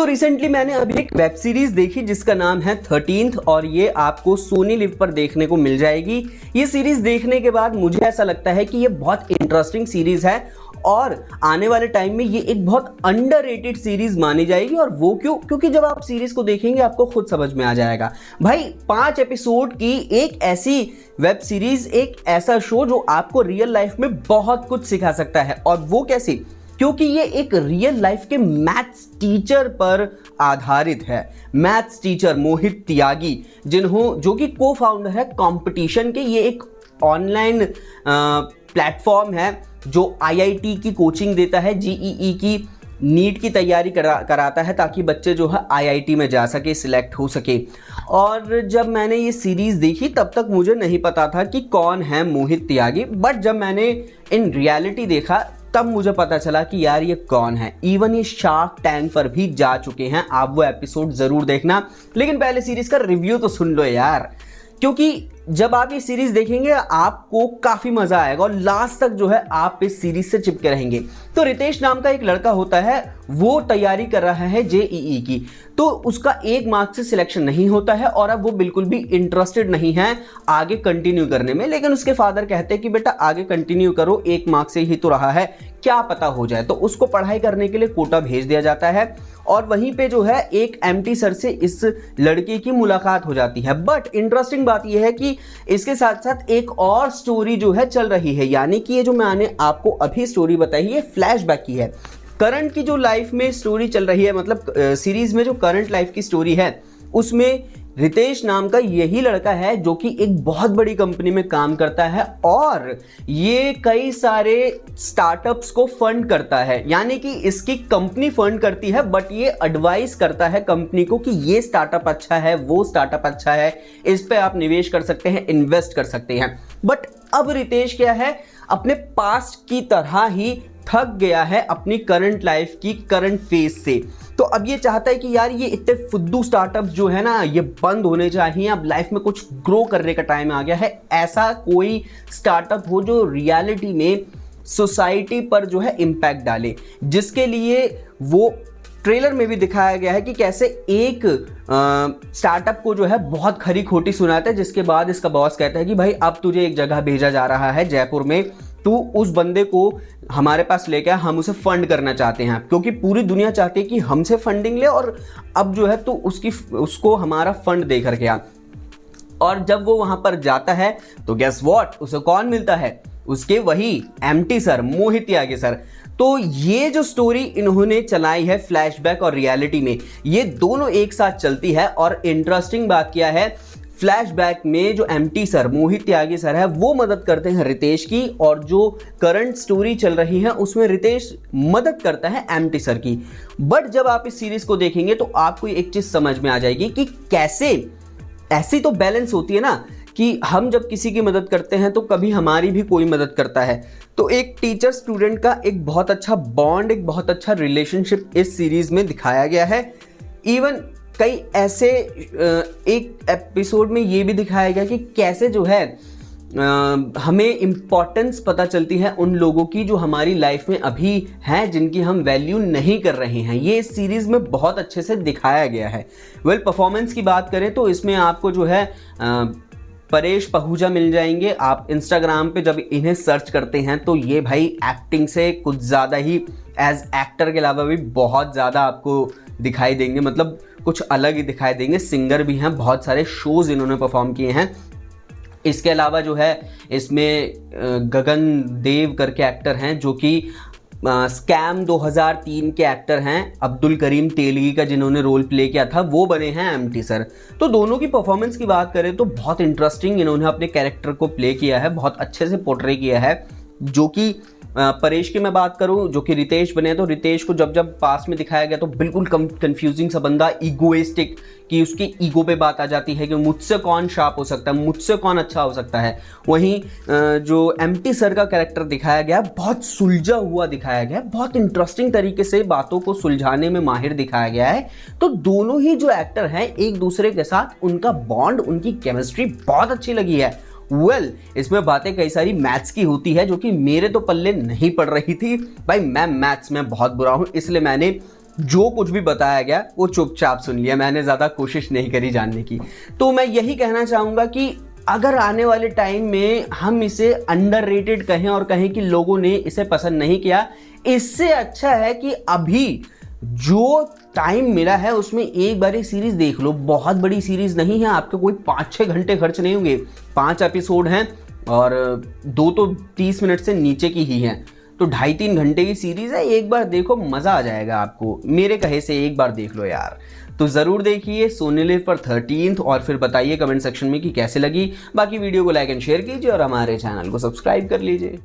Recently मैंने अभी एक वेब सीरीज देखी जिसका नाम है 13th और ये आपको सोनी लिव पर देखने को मिल जाएगी। ये सीरीज देखने के बाद मुझे ऐसा लगता है कि ये बहुत इंटरेस्टिंग सीरीज है और आने वाले टाइम में ये एक बहुत अंडररेटेड सीरीज मानी जाएगी। और वो क्यों? क्योंकि जब आप सीरीज को देखेंगे आपको खुद समझ में आ जाएगा। भाई 5 एपिसोड की एक ऐसी वेब सीरीज, एक ऐसा शो जो आपको रियल लाइफ में बहुत कुछ सिखा सकता है। और वो कैसे? क्योंकि ये एक रियल लाइफ के मैथ्स टीचर पर आधारित है। मैथ्स टीचर मोहित त्यागी जो कि को फाउंडर है कंपटीशन के। ये एक ऑनलाइन प्लेटफॉर्म है जो आईआईटी की कोचिंग देता है, जेईई की नीट की तैयारी कराता है ताकि बच्चे जो है आईआईटी में जा सके, सिलेक्ट हो सके। और जब मैंने ये सीरीज़ देखी तब तक मुझे नहीं पता था कि कौन है मोहित त्यागी, बट जब मैंने इन रियलिटी देखा तब मुझे पता चला कि यार ये कौन है। इवन ये शार्क टैंक पर भी जा चुके हैं। आप वो एपिसोड ज़रूर देखना, लेकिन पहले सीरीज़ का रिव्यू तो सुन लो यार, क्योंकि जब आप ये सीरीज देखेंगे आपको काफी मजा आएगा और लास्ट तक जो है आप इस सीरीज से चिपके रहेंगे। तो रितेश नाम का एक लड़का होता है, वो तैयारी कर रहा है जेईई की, तो उसका 1 मार्क्स से सिलेक्शन नहीं होता है और अब वो बिल्कुल भी इंटरेस्टेड नहीं है आगे कंटिन्यू करने में। लेकिन उसके फादर कहते हैं कि बेटा आगे कंटिन्यू करो, 1 मार्क्स से ही तो रहा है, क्या पता हो जाए। तो उसको पढ़ाई करने के लिए कोटा भेज दिया जाता है और वहीं पे जो है एक एमटी सर से इस लड़के की मुलाकात हो जाती है। बट इंटरेस्टिंग बात यह है कि इसके साथ साथ एक और स्टोरी जो है चल रही है, यानी कि ये जो मैंने आपको अभी स्टोरी बताई है फ्लैशबैक की है। करंट की जो लाइफ में स्टोरी चल रही है, मतलब सीरीज में जो करंट लाइफ की स्टोरी है उसमें रितेश नाम का यही लड़का है जो कि एक बहुत बड़ी कंपनी में काम करता है और ये कई सारे स्टार्टअप्स को फंड करता है। यानी कि इसकी कंपनी फंड करती है बट ये एडवाइस करता है कंपनी को कि ये स्टार्टअप अच्छा है, वो स्टार्टअप अच्छा है, इस पे आप निवेश कर सकते हैं, इन्वेस्ट कर सकते हैं। बट अब रितेश क्या है, अपने पास्ट की तरह ही थक गया है अपनी करंट लाइफ की करंट फेज से। तो अब ये चाहता है कि यार ये इतने फुद्दू स्टार्टअप जो है ना ये बंद होने चाहिए, अब लाइफ में कुछ ग्रो करने का टाइम आ गया है। ऐसा कोई स्टार्टअप हो जो रियलिटी में सोसाइटी पर जो है इम्पैक्ट डाले, जिसके लिए वो ट्रेलर में भी दिखाया गया है कि कैसे एक स्टार्टअप को जो है बहुत खरी खोटी सुनाता है, जिसके बाद इसका बॉस कहता है कि भाई अब तुझे एक जगह भेजा जा रहा है जयपुर में, तू उस बंदे को हमारे पास लेके आ, हम उसे फंड करना चाहते हैं, क्योंकि पूरी दुनिया चाहती है कि हमसे फंडिंग ले और अब जो है तू उसको हमारा फंड दे करके आ। और जब वो वहां पर जाता है तो गेस व्हाट, उसे कौन मिलता है? उसके वही एमटी सर, मोहित त्यागी सर। तो ये जो स्टोरी इन्होंने चलाई है फ्लैशबैक और रियलिटी में, ये दोनों एक साथ चलती है। और इंटरेस्टिंग बात क्या है, फ्लैशबैक में जो एमटी सर मोहित त्यागी सर है वो मदद करते हैं रितेश की, और जो करंट स्टोरी चल रही है उसमें रितेश मदद करता है एमटी सर की। बट जब आप इस सीरीज को देखेंगे तो आपको एक चीज समझ में आ जाएगी कि कैसे ऐसी तो बैलेंस होती है ना कि हम जब किसी की मदद करते हैं तो कभी हमारी भी कोई मदद करता है। तो एक टीचर स्टूडेंट का एक बहुत अच्छा बॉन्ड, एक बहुत अच्छा रिलेशनशिप इस सीरीज में दिखाया गया है। इवन कई ऐसे एक एपिसोड में ये भी दिखाया गया कि कैसे जो है हमें इम्पोर्टेंस पता चलती है उन लोगों की जो हमारी लाइफ में अभी हैं, जिनकी हम वैल्यू नहीं कर रहे हैं। ये इस सीरीज़ में बहुत अच्छे से दिखाया गया है। परफॉर्मेंस की बात करें तो इसमें आपको जो है परेश पहूजा मिल जाएंगे। आप इंस्टाग्राम पे जब इन्हें सर्च करते हैं तो ये भाई एक्टिंग से कुछ ज़्यादा ही एज एक्टर के अलावा भी बहुत ज़्यादा आपको दिखाई देंगे, मतलब कुछ अलग ही दिखाई देंगे। सिंगर भी हैं, बहुत सारे शोज़ इन्होंने परफॉर्म किए हैं। इसके अलावा जो है इसमें गगन देव करके एक्टर हैं जो कि स्कैम 2003 के एक्टर हैं। अब्दुल करीम तेलगी का जिन्होंने रोल प्ले किया था वो बने हैं एमटी सर। तो दोनों की परफॉर्मेंस की बात करें तो बहुत इंटरेस्टिंग इन्होंने अपने कैरेक्टर को प्ले किया है, बहुत अच्छे से पोर्ट्रे किया है। जो कि परेश की मैं बात करूं जो कि रितेश बने, तो रितेश को जब पास में दिखाया गया तो बिल्कुल कंफ्यूजिंग सा बंदा, ईगोइस्टिक, कि उसकी ईगो पे बात आ जाती है कि मुझसे कौन शार्प हो सकता है, मुझसे कौन अच्छा हो सकता है। वहीं जो एमटी सर का कैरेक्टर दिखाया गया बहुत सुलझा हुआ दिखाया गया, बहुत इंटरेस्टिंग तरीके से बातों को सुलझाने में माहिर दिखाया गया है। तो दोनों ही जो एक्टर हैं एक दूसरे के साथ उनका बॉन्ड, उनकी केमिस्ट्री बहुत अच्छी लगी है। इसमें बातें कई सारी मैथ्स की होती है जो कि मेरे तो पल्ले नहीं पड़ रही थी। भाई मैं मैथ्स में बहुत बुरा हूं, इसलिए मैंने जो कुछ भी बताया गया वो चुपचाप सुन लिया, मैंने ज़्यादा कोशिश नहीं करी जानने की। तो मैं यही कहना चाहूँगा कि अगर आने वाले टाइम में हम इसे अंडररेटेड कहें और कहें कि लोगों ने इसे पसंद नहीं किया, इससे अच्छा है कि अभी जो टाइम मिला है उसमें एक बार ये सीरीज देख लो। बहुत बड़ी सीरीज नहीं है, आपके कोई 5-6 घंटे खर्च नहीं होंगे। 5 एपिसोड हैं और 2 तो 30 मिनट से नीचे की ही हैं, तो 2.5-3 घंटे की सीरीज है। एक बार देखो, मज़ा आ जाएगा आपको, मेरे कहे से एक बार देख लो यार। तो ज़रूर देखिए सोनी लिव पर 13th और फिर बताइए कमेंट सेक्शन में कि कैसे लगी। बाकी वीडियो को लाइक एंड शेयर कीजिए और हमारे चैनल को सब्सक्राइब कर लीजिए।